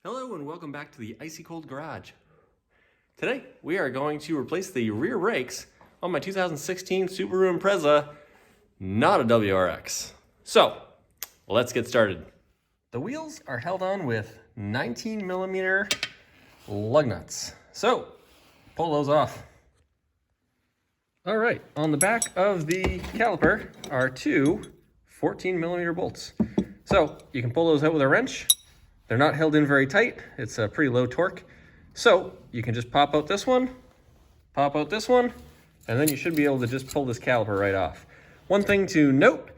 Hello and welcome back to the Icy Cold Garage. Today we are going to replace the rear brakes on my 2016 Subaru Impreza, not a WRX. So let's get started. The wheels are held on with 19mm lug nuts. So pull those off. All right, on the back of the caliper are two 14mm bolts. So you can pull those out with a wrench. They're not held in very tight. It's a pretty low torque. So you can just pop out this one, and then you should be able to just pull this caliper right off. One thing to note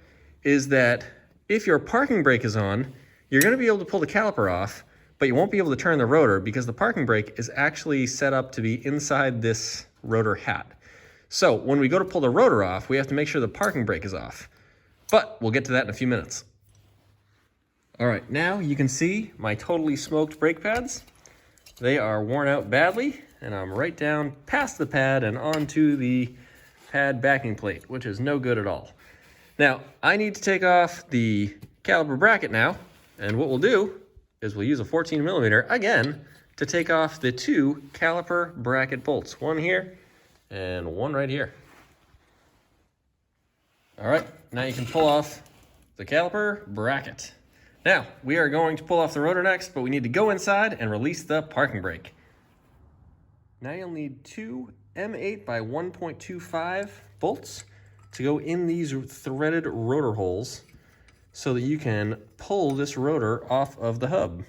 is that if your parking brake is on, you're gonna be able to pull the caliper off, but you won't be able to turn the rotor because the parking brake is actually set up to be inside this rotor hat. So when we go to pull the rotor off, we have to make sure the parking brake is off. But we'll get to that in a few minutes. All right, now you can see my totally smoked brake pads. They are worn out badly, and I'm right down past the pad and onto the pad backing plate, which is no good at all. Now, I need to take off the caliper bracket now, and what we'll do is we'll use a 14mm again to take off the two caliper bracket bolts, one here and one right here. All right, now you can pull off the caliper bracket. Now, we are going to pull off the rotor next, but we need to go inside and release the parking brake. Now you'll need two M8 by 1.25 bolts to go in these threaded rotor holes so that you can pull this rotor off of the hub.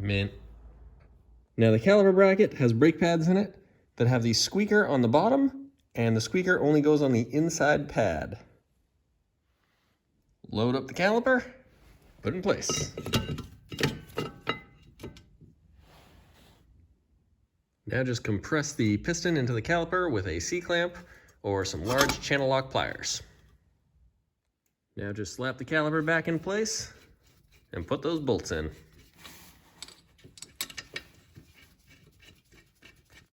Mint. Now the caliper bracket has brake pads in it that have the squeaker on the bottom, and the squeaker only goes on the inside pad. Load up the caliper, put in place. Now just compress the piston into the caliper with a C-clamp or some large channel lock pliers. Now just slap the caliper back in place and put those bolts in.